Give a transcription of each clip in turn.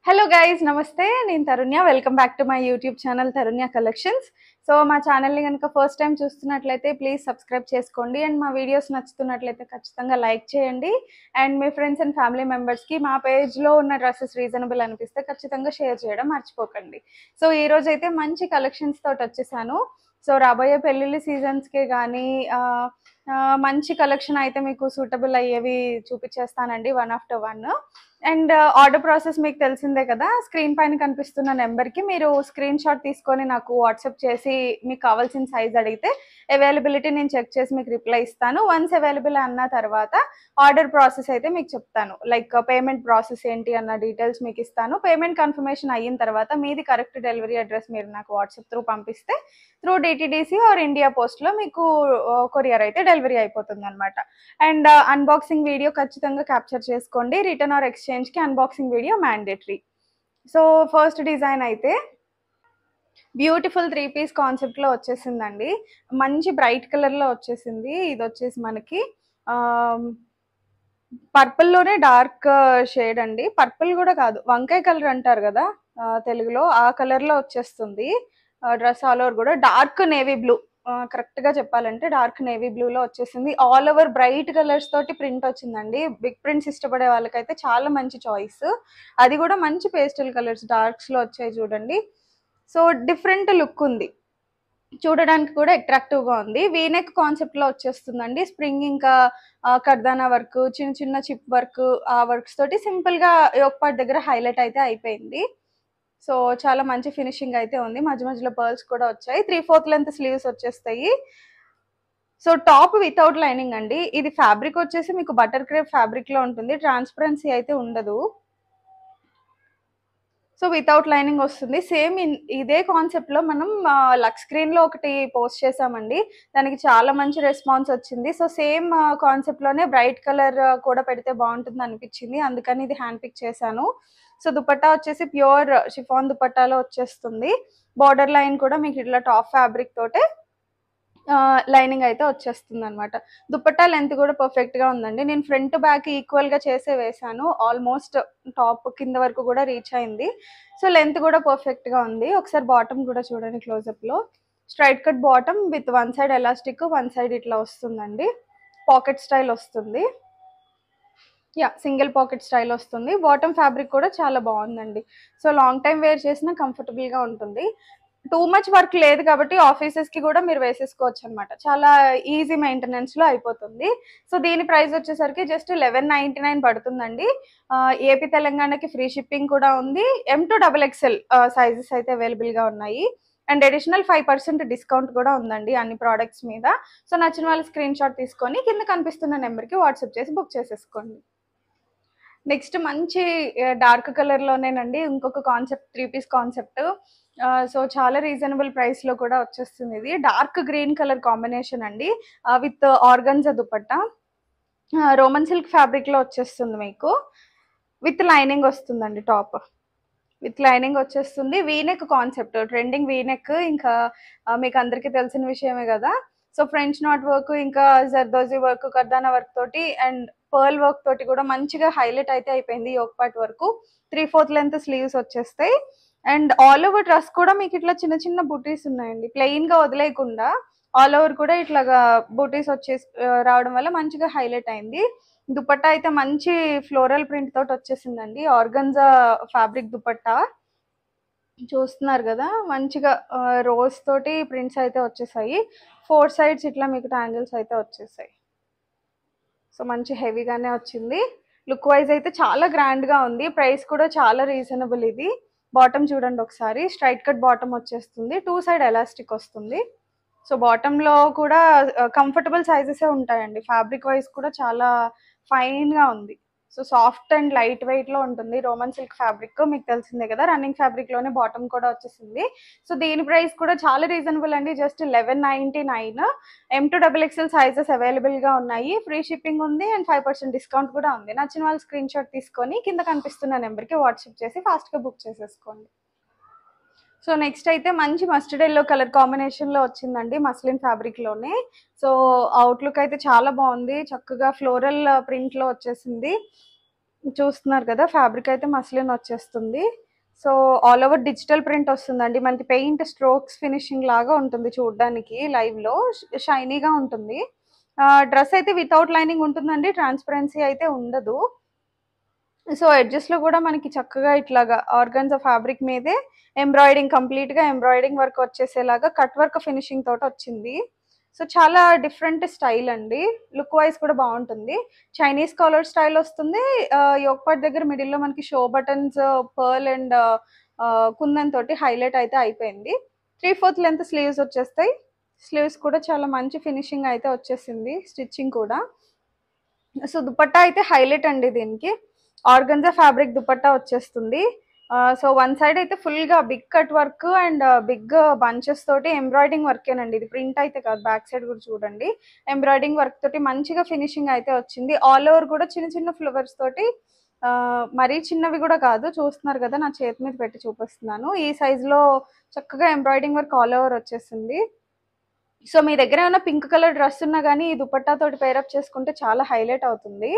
Hello guys నమస్తే నేను Tarunya welcome back to my YouTube channel Tarunya collections. So మా ఛానల్ని కనుక ఫస్ట్ టైం చూస్తున్నట్లయితే ప్లీజ్ సబ్స్క్రైబ్ చేసుకోండి అండ్ మా వీడియోస్ నచ్చుతున్నట్లయితే ఖచ్చితంగా లైక్ చేయండి and me friends and family మెంబర్స్కి మా పేజ్లో ఉన్న డ్రెస్సెస్ రీజనబుల్ అనిపిస్తే ఖచ్చితంగా షేర్ చేయడం మర్చిపోకండి. సో ఈరోజు అయితే మంచి కలెక్షన్స్ తోటి వచ్చేసాను. సో రాబోయే పెళ్ళిళ్ళ సీజన్స్కే కానీ మంచి కలెక్షన్ అయితే మీకు సూటబుల్ అయ్యేవి చూపించేస్తానండి one after one. And order process మీకు తెలిసిందే కదా, స్క్రీన్ పైన కనిపిస్తున్న నెంబర్కి మీరు స్క్రీన్ షాట్ తీసుకొని నాకు వాట్సాప్ చేసి మీకు కావాల్సిన సైజ్ అడిగితే అవైలబిలిటీ నేను చెక్ చేసి మీకు రిప్లై ఇస్తాను. వన్స్ అవైలబుల్ అన్న తర్వాత ఆర్డర్ ప్రాసెస్ అయితే మీకు చెప్తాను, లైక్ పేమెంట్ ప్రాసెస్ ఏంటి అన్న డీటెయిల్స్ మీకు ఇస్తాను. పేమెంట్ కన్ఫర్మేషన్ అయిన తర్వాత మీది కరెక్ట్ డెలివరీ అడ్రస్ మీరు నాకు వాట్సాప్ త్రూ పంపిస్తే త్రూ డిటిడిసి ఆర్ ఇండియా పోస్ట్లో మీకు కొరియర్ అయితే డెలివరీ అయిపోతుంది అనమాట. అండ్ అన్బాక్సింగ్ వీడియో ఖచ్చితంగా క్యాప్చర్ చేసుకోండి. రిటర్న్ ఆర్ ఎక్స్చేంజ్కి unboxing video mandatory. So first design అయితే బ్యూటిఫుల్ 3 పీస్ కాన్సెప్ట్లో వచ్చేసిందండి. మంచి బ్రైట్ కలర్లో వచ్చేసింది. ఇది వచ్చేసి మనకి పర్పుల్లోనే డార్క్ షేడ్ అండి. పర్పుల్ కూడా కాదు, వంకాయ కలర్ అంటారు కదా తెలుగులో, ఆ కలర్లో వచ్చేస్తుంది. డ్రెస్ ఆల్ ఓవర్ కూడా డార్క్ నేవీ బ్లూ, కరెక్ట్గా చెప్పాలంటే డార్క్ నేవీ బ్లూలో వచ్చేసింది. ఆల్ ఓవర్ బ్రైట్ కలర్స్ తోటి ప్రింట్ వచ్చిందండి. బిగ్ ప్రింట్స్ ఇష్టపడే వాళ్ళకైతే చాలా మంచి చాయిస్. అది కూడా మంచి పేస్టల్ కలర్స్ డార్క్స్లో వచ్చాయి చూడండి. సో డిఫరెంట్ లుక్ ఉంది, చూడడానికి కూడా అట్రాక్టివ్గా ఉంది. వీనెక్ కాన్సెప్ట్లో వచ్చేస్తుందండి. స్ప్రింగ్ ఇంకా కర్దానా వర్క్, చిన్న చిన్న చిప్ వర్క్, ఆ వర్క్స్ తోటి సింపుల్గా యోక్ పార్ట్ దగ్గర హైలైట్ అయితే అయిపోయింది. సో చాలా మంచి ఫినిషింగ్ అయితే ఉంది. మధ్య మధ్యలో పర్ల్స్ కూడా వచ్చాయి. 3/4 లెంత్ స్లీవ్స్ వచ్చేస్తాయి. సో టాప్ వితౌట్ లైనింగ్ అండి. ఇది ఫ్యాబ్రిక్ వచ్చేసి మీకు బటర్ క్రేప్ ఫ్యాబ్రిక్లో ఉంటుంది, ట్రాన్స్పరెన్సీ అయితే ఉండదు. సో వితౌట్ లైనింగ్ వస్తుంది. సేమ్ ఇదే కాన్సెప్ట్లో మనం లక్స్ స్క్రీన్లో ఒకటి పోస్ట్ చేసామండి, దానికి చాలా మంచి రెస్పాన్స్ వచ్చింది. సో సేమ్ కాన్సెప్ట్లోనే బ్రైట్ కలర్ కూడా పెడితే బాగుంటుంది అనిపించింది, అందుకని ఇది హ్యాండ్ పిక్ చేశాను. సో దుపట్టా వచ్చేసి ప్యూర్ షిఫాన్ దుపట్టాలో వచ్చేస్తుంది. బార్డర్ లైన్ కూడా మీకు ఇట్లా టాప్ ఫ్యాబ్రిక్ తోటే లైనింగ్ అయితే వచ్చేస్తుంది అనమాట. దుపట్టా లెంత్ కూడా పర్ఫెక్ట్గా ఉందండి. నేను ఫ్రంట్ బ్యాక్ ఈక్వల్గా చేసే వేసాను, ఆల్మోస్ట్ టాప్ కింద వరకు కూడా రీచ్ అయింది. సో లెంత్ కూడా పర్ఫెక్ట్గా ఉంది. ఒకసారి బాటమ్ కూడా చూడండి క్లోజప్లో. Straight cut bottom with one side elastic, one side ఇట్లా వస్తుందండి. పాకెట్ స్టైల్ వస్తుంది, సింగిల్ పాకెట్ స్టైల్ వస్తుంది. బాటమ్ ఫ్యాబ్రిక్ కూడా చాలా బాగుందండి. సో లాంగ్ టైం వేర్ చేసినా కంఫర్టబుల్గా ఉంటుంది. టూ మచ్ వర్క్ లేదు కాబట్టి ఆఫీసెస్కి కూడా మీరు వేసేసుకోవచ్చు అనమాట, చాలా ఈజీ మెయింటెనెన్స్లో అయిపోతుంది. సో దీని ప్రైస్ వచ్చేసరికి జస్ట్ 1199 పడుతుందండి. ఏపీ తెలంగాణకి ఫ్రీ షిప్పింగ్ కూడా ఉంది. M2XXL సైజెస్ అయితే అవైలబుల్గా ఉన్నాయి. అండ్ అడిషనల్ 5% డిస్కౌంట్ కూడా ఉందండి అన్ని ప్రోడక్ట్స్ మీద. సో నచ్చిన వాళ్ళు స్క్రీన్ షాట్ తీసుకొని కింద కనిపిస్తున్న నెంబర్కి వాట్సాప్ చేసి బుక్ చేసేసుకోండి. నెక్స్ట్ మంచి డార్క్ కలర్లోనేనండి ఇంకొక కాన్సెప్ట్, 3 పీస్ కాన్సెప్ట్. సో చాలా రీజనబుల్ ప్రైస్లో కూడా వచ్చేస్తుంది. ఇది డార్క్ గ్రీన్ కలర్ కాంబినేషన్ అండి, with organza dupatta. Roman silk ఫ్యాబ్రిక్లో వచ్చేస్తుంది మీకు. విత్ లైనింగ్ వస్తుందండి, టాప్ విత్ లైనింగ్ వచ్చేస్తుంది. వీనెక్ కాన్సెప్ట్, ట్రెండింగ్ వీనెక్ ఇంకా మీకు అందరికీ తెలిసిన విషయమే కదా. సో ఫ్రెంచ్ నాట్ వర్క్, ఇంకా జర్దోజీ వర్క్, కర్దానా వర్క్ తోటి అండ్ పర్ల్ వర్క్ తోటి కూడా మంచిగా హైలైట్ అయితే అయిపోయింది. యోక్ పార్ట్ వరకు 3/4 లెంత్ స్లీవ్స్ వచ్చేస్తాయి. అండ్ ఆల్ ఓవర్ డ్రెస్ కూడా మీకు ఇట్లా చిన్న చిన్న బూటీస్ ఉన్నాయండి, ప్లెయిన్గా వదిలేయకుండా ఆల్ ఓవర్ కూడా ఇట్లాగా బూటీస్ వచ్చేసి రావడం వల్ల మంచిగా హైలైట్ అయింది. దుపట్టా అయితే మంచి ఫ్లోరల్ ప్రింట్ తోటి వచ్చేసిందండి. ఆర్గన్జా ఫ్యాబ్రిక్ దుపట్టా చూస్తున్నారు కదా, మంచిగా రోజ్ తోటి ప్రింట్స్ అయితే వచ్చేసాయి. 4 సైడ్స్ ఇట్లా మీకు ట్యాంగిల్స్ అయితే వచ్చేసాయి. సో మంచి హెవీగానే వచ్చింది. లుక్ వైజ్ అయితే చాలా గ్రాండ్గా ఉంది. ప్రైస్ కూడా చాలా రీజనబుల్. ఇది బాటమ్ చూడండి ఒకసారి, స్ట్రైట్ కట్ బాటమ్ వచ్చేస్తుంది, 2 సైడ్ ఎలాస్టిక్ వస్తుంది. సో బాటంలో కూడా కంఫర్టబుల్ సైజెసే ఉంటాయండి. ఫ్యాబ్రిక్ వైజ్ కూడా చాలా ఫైన్గా ఉంది. సో సాఫ్ట్ అండ్ లైట్ వెయిట్లో ఉంటుంది. రోమన్ సిల్క్ ఫ్యాబ్రిక్ మీకు తెలిసిందే కదా, రన్నింగ్ ఫ్యాబ్రిక్లోనే బాటమ్ కూడా వచ్చేసింది. సో దీని ప్రైస్ కూడా చాలా రీజనబుల్ అండి, జస్ట్ 1199. M2XXL సైజెస్ అవైలబుల్గా ఉన్నాయి, ఫ్రీ షిప్పింగ్ ఉంది అండ్ 5% డిస్కౌంట్ కూడా ఉంది. నచ్చిన వాళ్ళు స్క్రీన్ షాట్ తీసుకొని కింద కనిపిస్తున్న నెంబర్కి వాట్సాప్ చేసి ఫాస్ట్గా బుక్ చేసేసుకోండి. సో నెక్స్ట్ అయితే మంచి మస్టర్డ్ ఎల్లో కలర్ కాంబినేషన్లో వచ్చిందండి, మస్లిన్ ఫ్యాబ్రిక్లోనే. సో అవుట్లుక్ అయితే చాలా బాగుంది, చక్కగా ఫ్లోరల్ ప్రింట్లో వచ్చేసింది. చూస్తున్నారు కదా, ఫ్యాబ్రిక్ అయితే మస్లిన్ వచ్చేస్తుంది. So all over digital print వస్తుందండి. మనకి పెయింట్ స్ట్రోక్స్ ఫినిషింగ్ లాగా ఉంటుంది చూడడానికి, లైవ్లో షైనీగా ఉంటుంది. డ్రెస్ అయితే వితౌట్ లైనింగ్ ఉంటుందండి, ట్రాన్స్పరెన్సీ అయితే ఉండదు. సో ఎడ్జెస్లో కూడా మనకి చక్కగా ఇట్లాగా ఆర్గన్జా ఫ్యాబ్రిక్ మీదే ఎంబ్రాయిడింగ్, కంప్లీట్గా ఎంబ్రాయిడింగ్ వర్క్ వచ్చేసేలాగా కట్ వర్క్ ఫినిషింగ్ తోటి వచ్చింది. సో చాలా డిఫరెంట్ స్టైల్ అండి, లుక్ వైజ్ కూడా బాగుంటుంది. చైనీస్ కాలర్ స్టైల్ వస్తుంది. యోక్ పార్ట్ దగ్గర మిడిల్లో మనకి show buttons, pearl and kundan తోటి హైలైట్ అయితే అయిపోయింది. 3/4 లెంత్ స్లీవ్స్ వచ్చేస్తాయి. స్లీవ్స్ కూడా చాలా మంచి ఫినిషింగ్ అయితే వచ్చేసింది, స్టిచ్చింగ్ కూడా. సో దుపట్టా అయితే హైలైట్ అండి దీనికి. ఆర్గంజా ఫ్యాబ్రిక్ దుపట్టా వచ్చేస్తుంది. సో వన్ సైడ్ అయితే ఫుల్గా big cut work and big bunches తోటి ఎంబ్రాయిడింగ్ వర్కేనండి, ఇది ప్రింట్ అయితే కాదు. బ్యాక్ సైడ్ కూడా చూడండి, ఎంబ్రాయిడింగ్ వర్క్ తోటి మంచిగా ఫినిషింగ్ అయితే వచ్చింది. ఆల్ ఓవర్ కూడా చిన్న చిన్న ఫ్లవర్స్ తోటి, మరీ చిన్నవి కూడా కాదు, చూస్తున్నారు కదా నా చేతి మీద పెట్టి చూపిస్తున్నాను, ఈ సైజులో చక్కగా ఎంబ్రాయిడింగ్ వర్క్ ఆల్ ఓవర్ వచ్చేసింది. సో మీ దగ్గర ఏమైనా పింక్ కలర్ డ్రెస్ ఉన్నా కానీ ఈ దుపట్టా తోటి పేరప్ చేసుకుంటే చాలా హైలైట్ అవుతుంది.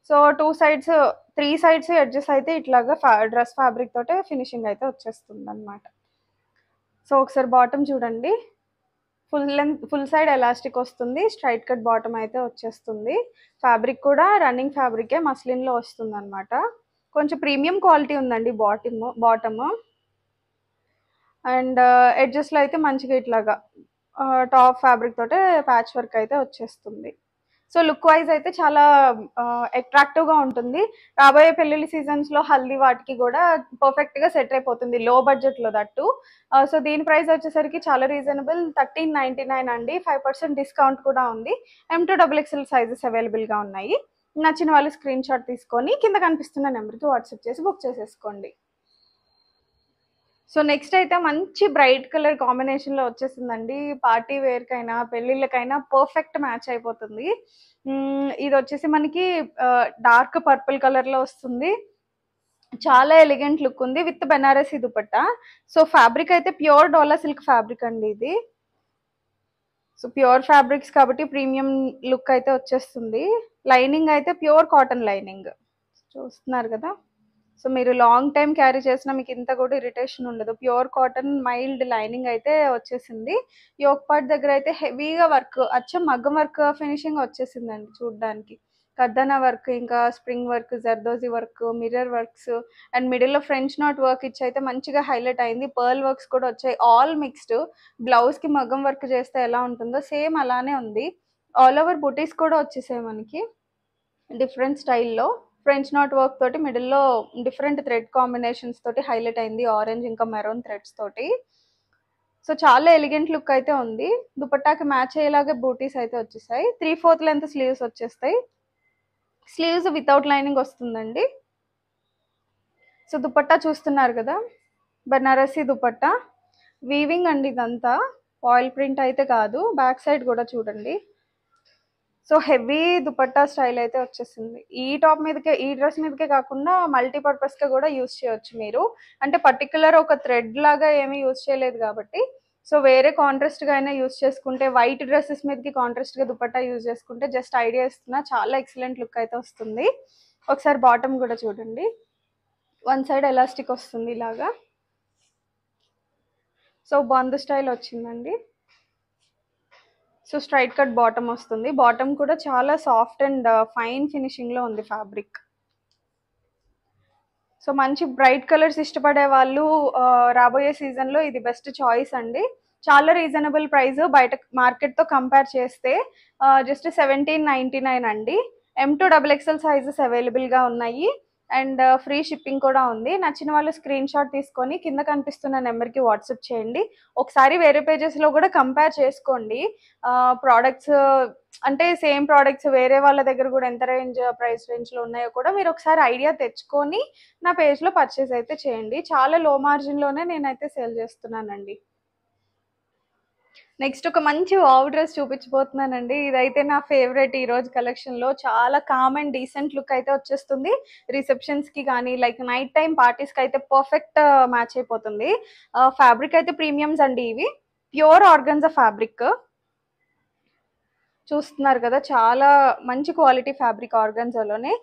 సో 2 సైడ్స్ 3 సైడ్స్ ఎడ్జెస్ అయితే ఇట్లాగా డ్రెస్ ఫ్యాబ్రిక్ తోటే ఫినిషింగ్ అయితే వచ్చేస్తుంది అనమాట. సో ఒకసారి బాటమ్ చూడండి, ఫుల్ సైడ్ ఎలాస్టిక్ వస్తుంది, స్ట్రైట్ కట్ బాటమ్ అయితే వచ్చేస్తుంది. ఫ్యాబ్రిక్ కూడా రన్నింగ్ ఫ్యాబ్రికే, మస్లిన్లో వస్తుంది అనమాట. కొంచెం ప్రీమియం క్వాలిటీ ఉందండి బాటమ్. అండ్ ఎడ్జెస్లో అయితే మంచిగా ఇట్లాగా టాప్ ఫ్యాబ్రిక్ తోటే ప్యాచ్ వర్క్ అయితే వచ్చేస్తుంది. సో లుక్ వైజ్ అయితే చాలా అట్రాక్టివ్గా ఉంటుంది. రాబోయే పెళ్ళిళ్ళ సీజన్స్లో హల్దీ వాటికి కూడా పర్ఫెక్ట్గా సెట్ అయిపోతుంది, లో బడ్జెట్లో దట్టు. సో దీని ప్రైస్ వచ్చేసరికి చాలా రీజనబుల్, 1399 అండి. 5% డిస్కౌంట్ కూడా ఉంది. M2XXL సైజెస్ అవైలబుల్గా ఉన్నాయి. నచ్చిన వాళ్ళు స్క్రీన్ షాట్ తీసుకొని కింద కనిపిస్తున్న నెంబర్కి వాట్సాప్ చేసి బుక్ చేసేసుకోండి. సో నెక్స్ట్ అయితే మంచి బ్రైట్ కలర్ కాంబినేషన్లో వచ్చేసిందండి, పార్టీ వేర్కైనా పెళ్ళిళ్ళకైనా పర్ఫెక్ట్ మ్యాచ్ అయిపోతుంది. ఇది వచ్చేసి మనకి డార్క్ పర్పుల్ కలర్లో వస్తుంది, చాలా ఎలిగెంట్ లుక్ ఉంది with Banarasi dupatta. So fabric అయితే ప్యూర్ డోలా సిల్క్ ఫ్యాబ్రిక్ అండి ఇది. సో ప్యూర్ ఫ్యాబ్రిక్స్ కాబట్టి ప్రీమియం లుక్ అయితే వచ్చేస్తుంది. లైనింగ్ అయితే ప్యూర్ కాటన్ లైనింగ్, చూస్తున్నారు కదా. సో మీరు లాంగ్ టైం క్యారీ చేసినా మీకు ఇంత కూడా ఇరిటేషన్ ఉండదు, ప్యూర్ కాటన్ మైల్డ్ లైనింగ్ అయితే వచ్చేసింది. యోక్ పార్ట్ దగ్గర అయితే హెవీగా వర్క్, అచ్చం మగ్గం వర్క్ ఫినిషింగ్ వచ్చేసిందండి చూడడానికి. కర్దనా వర్క్, ఇంకా spring work, zardozi work, mirror works and మిడిల్లో ఫ్రెంచ్ నాట్ వర్క్ ఇచ్చి అయితే మంచిగా హైలైట్ అయింది. పర్ల్ వర్క్స్ కూడా వచ్చాయి, ఆల్ మిక్స్డ్. బ్లౌజ్కి మగ్గం వర్క్ చేస్తే ఎలా ఉంటుందో సేమ్ అలానే ఉంది. ఆల్ ఓవర్ బుటీస్ కూడా వచ్చేసాయి మనకి డిఫరెంట్ స్టైల్లో. ఫ్రెంచ్ నాట్ వర్క్ తోటి మిడిల్లో డిఫరెంట్ థ్రెడ్ కాంబినేషన్స్ తోటి హైలైట్ అయింది, ఆరెంజ్ ఇంకా మెరూన్ థ్రెడ్స్ తోటి. సో చాలా ఎలిగెంట్ లుక్ అయితే ఉంది. దుపట్టాకి మ్యాచ్ అయ్యేలాగే బూటీస్ అయితే వచ్చేసాయి. 3/4 లెంత్ స్లీవ్స్ వచ్చేస్తాయి. స్లీవ్స్ వితౌట్ లైనింగ్ వస్తుందండి. సో దుపట్టా చూస్తున్నారు కదా, బనారసి దుపట్టా, వీవింగ్ అండి ఇదంతా, ఆయిల్ ప్రింట్ అయితే కాదు. బ్యాక్ సైడ్ కూడా చూడండి. సో హెవీ దుపట్టా స్టైల్ అయితే వచ్చేసింది. ఈ టాప్ మీదకే, ఈ డ్రెస్ మీదకే కాకుండా మల్టీపర్పస్గా కూడా యూస్ చేయొచ్చు మీరు. అంటే పర్టికులర్ ఒక థ్రెడ్ లాగా ఏమీ యూస్ చేయలేదు కాబట్టి, సో వేరే కాంట్రాస్ట్గా అయినా యూస్ చేసుకుంటే, వైట్ డ్రెస్సెస్ మీదకి కాంట్రాస్ట్గా దుపట్టా యూజ్ చేసుకుంటే, జస్ట్ ఐడియా ఇస్తున్నా, చాలా ఎక్సలెంట్ లుక్ అయితే వస్తుంది. ఒకసారి బాటమ్ కూడా చూడండి, వన్ సైడ్ ఎలాస్టిక్ వస్తుంది ఇలాగా. సో బంద్ స్టైల్ వచ్చిందండి. సో స్ట్రైట్ కట్ బాటమ్ వస్తుంది, బాటమ్ కూడా చాలా సాఫ్ట్ అండ్ ఫైన్ ఫినిషింగ్లో ఉంది ఫ్యాబ్రిక్. సో మంచి బ్రైట్ కలర్స్ ఇష్టపడే వాళ్ళు రాబోయే సీజన్లో ఇది బెస్ట్ చాయిస్ అండి. చాలా రీజనబుల్ ప్రైస్, బయట మార్కెట్తో కంపేర్ చేస్తే జస్ట్ 1799 అండి. M2XXL సైజెస్ అవైలబుల్గా ఉన్నాయి అండ్ ఫ్రీ షిప్పింగ్ కూడా ఉంది. నచ్చిన వాళ్ళు స్క్రీన్ షాట్ తీసుకొని కింద కనిపిస్తున్న నెంబర్కి వాట్సాప్ చేయండి. ఒకసారి వేరే పేజెస్లో కూడా కంపేర్ చేసుకోండి. ప్రోడక్ట్స్ అంటే సేమ్ ప్రోడక్ట్స్ వేరే వాళ్ళ దగ్గర కూడా ఎంత ప్రైస్ రేంజ్లో ఉన్నాయో కూడా మీరు ఒకసారి ఐడియా తెచ్చుకొని నా పేజ్లో పర్చేస్ అయితే చేయండి. చాలా లో మార్జిన్లోనే నేనైతే సేల్ చేస్తున్నానండి. నెక్స్ట్ ఒక మంచి వావ్ డ్రెస్ చూపించబోతున్నానండి. ఇదైతే నా ఫేవరెట్ ఈరోజు కలెక్షన్లో. చాలా కామ్ అండ్ డీసెంట్ లుక్ అయితే వచ్చేస్తుంది. రిసెప్షన్స్కి కానీ లైక్ నైట్ టైం పార్టీస్కి అయితే పర్ఫెక్ట్ మ్యాచ్ అయిపోతుంది. ఫ్యాబ్రిక్ అయితే ప్రీమియమ్స్ అండి, ఇవి ప్యూర్ ఆర్గన్జా ఫ్యాబ్రిక్. చూస్తున్నారు కదా, చాలా మంచి క్వాలిటీ ఫ్యాబ్రిక్ ఆర్గన్జాలోనే.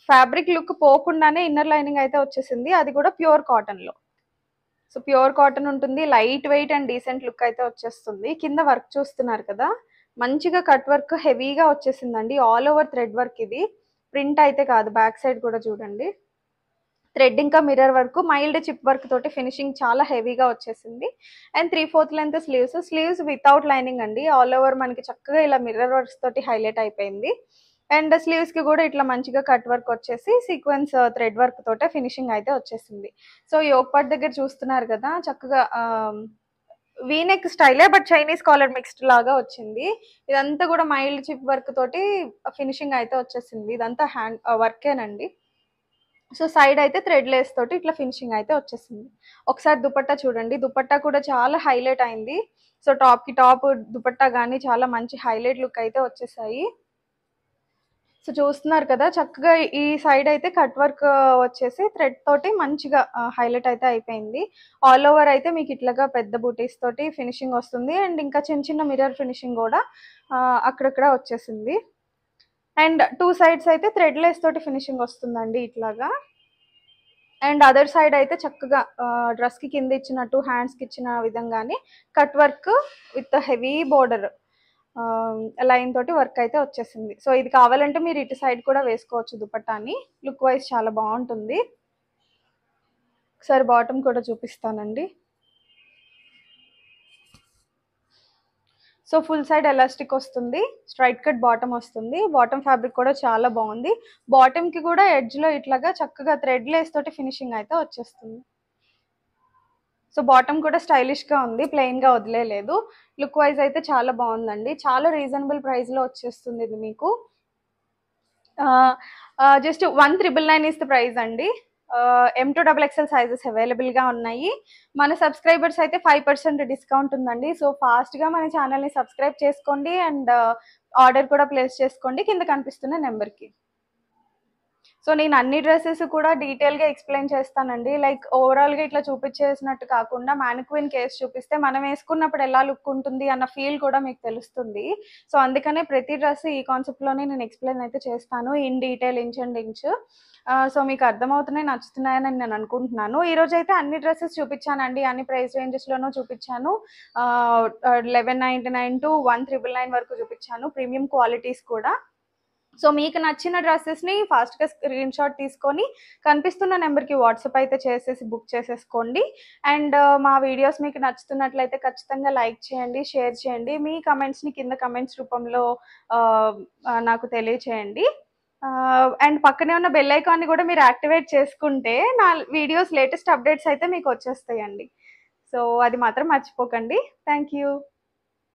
ఫ్యాబ్రిక్ లుక్ పోకుండానే ఇన్నర్ లైనింగ్ అయితే వచ్చేసింది, అది కూడా ప్యూర్ కాటన్ లో. సో ప్యూర్ కాటన్ ఉంటుంది, light weight and decent look అయితే వచ్చేస్తుంది. కింద వర్క్ చూస్తున్నారు కదా, మంచిగా కట్ వర్క్ హెవీగా వచ్చేసిందండి, ఆల్ ఓవర్ థ్రెడ్ వర్క్. ఇది ప్రింట్ అయితే కాదు, బ్యాక్ సైడ్ కూడా చూడండి థ్రెడ్ ఇంకా mirror work, mild chip work తోటి ఫినిషింగ్ చాలా హెవీగా వచ్చేసింది. And 3/4 length sleeves without lining అండి, ఆల్ ఓవర్ మనకి చక్కగా ఇలా మిర్రర్ వర్క్స్ తోటి హైలైట్ అయిపోయింది. అండ్ స్లీవ్స్ కి కూడా ఇట్లా మంచిగా కట్ వర్క్ వచ్చేసి సీక్వెన్స్ థ్రెడ్ వర్క్ తోటే ఫినిషింగ్ అయితే వచ్చేసింది. సో యోక్ పార్ట్ దగ్గర చూస్తున్నారు కదా, చక్కగా వీనెక్ స్టైలే బట్ చైనీస్ కాలర్ మిక్స్డ్ లాగా వచ్చింది. ఇదంతా కూడా మైల్డ్ చిప్ వర్క్ తోటి ఫినిషింగ్ అయితే వచ్చేసింది. ఇదంతా హ్యాండ్ వర్కేనండి. సో సైడ్ అయితే థ్రెడ్ లేస్ తోటి ఇట్లా ఫినిషింగ్ అయితే వచ్చేసింది. ఒకసారి దుపట్టా చూడండి, దుపట్టా కూడా చాలా హైలైట్ అయింది. సో టాప్ కి టాప్ దుపట్టా కానీ చాలా మంచి హైలైట్ లుక్ అయితే వచ్చేసాయి. సో చూస్తున్నారు కదా, చక్కగా ఈ సైడ్ అయితే కట్ వర్క్ వచ్చేసి థ్రెడ్ తోటి మంచిగా హైలైట్ అయితే అయిపోయింది. ఆల్ ఓవర్ అయితే మీకు ఇట్లాగా పెద్ద బూటీస్ తోటి ఫినిషింగ్ వస్తుంది. అండ్ ఇంకా చిన్న చిన్న మిర్రర్ ఫినిషింగ్ కూడా అక్కడక్కడ వచ్చేసింది. అండ్ 2 సైడ్స్ అయితే థ్రెడ్ లేస్ తోటి ఫినిషింగ్ వస్తుందండి ఇట్లాగా. అండ్ అదర్ సైడ్ అయితే చక్కగా డ్రెస్ కి కింద ఇచ్చినట్టు హ్యాండ్స్ కి ఇచ్చిన విధంగానే cut work with heavy border line తోటి వర్క్ అయితే వచ్చేసింది. సో ఇది కావాలంటే మీరు ఇటు సైడ్ కూడా వేసుకోవచ్చు దుపట్టాని, లుక్ వైజ్ చాలా బాగుంటుంది. ఒకసారి బాటమ్ కూడా చూపిస్తానండి. సో ఫుల్ సైడ్ ఎలాస్టిక్ వస్తుంది, స్ట్రైట్ కట్ బాటమ్ వస్తుంది. బాటమ్ ఫ్యాబ్రిక్ కూడా చాలా బాగుంది. బాటమ్ కి కూడా ఎడ్జ్ లో ఇట్లాగా చక్కగా థ్రెడ్ లేస్ తోటి ఫినిషింగ్ అయితే వచ్చేస్తుంది. సో బాటమ్ కూడా స్టైలిష్ గా ఉంది, ప్లెయిన్ గా వదిలేదు. లుక్ వైజ్ అయితే చాలా బాగుందండి, చాలా రీజనబుల్ ప్రైస్ లో వచ్చేస్తుంది ఇది మీకు. జస్ట్ 1,999 ఇస్ ద ప్రైస్ అండి. M2XXL సైజెస్ అవైలబుల్ గా ఉన్నాయి. మన సబ్స్క్రైబర్స్ అయితే 5% డిస్కౌంట్ ఉందండి. సో ఫాస్ట్ గా మన ఛానల్ ని సబ్స్క్రైబ్ చేసుకోండి అండ్ ఆర్డర్ కూడా ప్లేస్ చేసుకోండి కింద కనిపిస్తున్న నెంబర్ కి. సో నేను అన్ని డ్రెస్సెస్ కూడా డీటెయిల్ గా ఎక్స్ప్లెయిన్ చేస్తానండి. లైక్ ఓవరాల్ గా ఇట్లా చూపించేసినట్టు కాకుండా మ్యానిక్విన్ కేస్ చూపిస్తే మనం వేసుకున్నప్పుడు ఎలా లుక్ ఉంటుంది అన్న ఫీల్ కూడా మీకు తెలుస్తుంది. సో అందుకనే ప్రతి డ్రెస్ ఈ కాన్సెప్ట్ లోనే నేను ఎక్స్ప్లెయిన్ అయితే చేస్తాను, in detail, inch and inch. So మీకు అర్థమవుతున్నాయి, నచ్చుతున్నాయని నేను అనుకుంటున్నాను. ఈ రోజు అయితే అన్ని డ్రెస్సెస్ చూపించానండి, అన్ని ప్రైస్ రేంజెస్ లోనూ చూపించాను. 1199 to 1,999 వరకు చూపించాను, ప్రీమియం క్వాలిటీస్ కూడా. సో మీకు నచ్చిన డ్రెస్సెస్ని ఫాస్ట్గా స్క్రీన్ షాట్ తీసుకొని కనిపిస్తున్న నెంబర్కి వాట్సాప్ అయితే చేసేసి బుక్ చేసేసుకోండి. అండ్ మా వీడియోస్ మీకు నచ్చుతున్నట్లయితే ఖచ్చితంగా లైక్ చేయండి, షేర్ చేయండి. మీ కమెంట్స్ని కింద కమెంట్స్ రూపంలో నాకు తెలియచేయండి. అండ్ పక్కనే ఉన్న బెల్ ఐకాన్ని కూడా మీరు యాక్టివేట్ చేసుకుంటే నా వీడియోస్ లేటెస్ట్ అప్డేట్స్ అయితే మీకు వచ్చేస్తాయండి. సో అది మాత్రం మర్చిపోకండి. Thank you.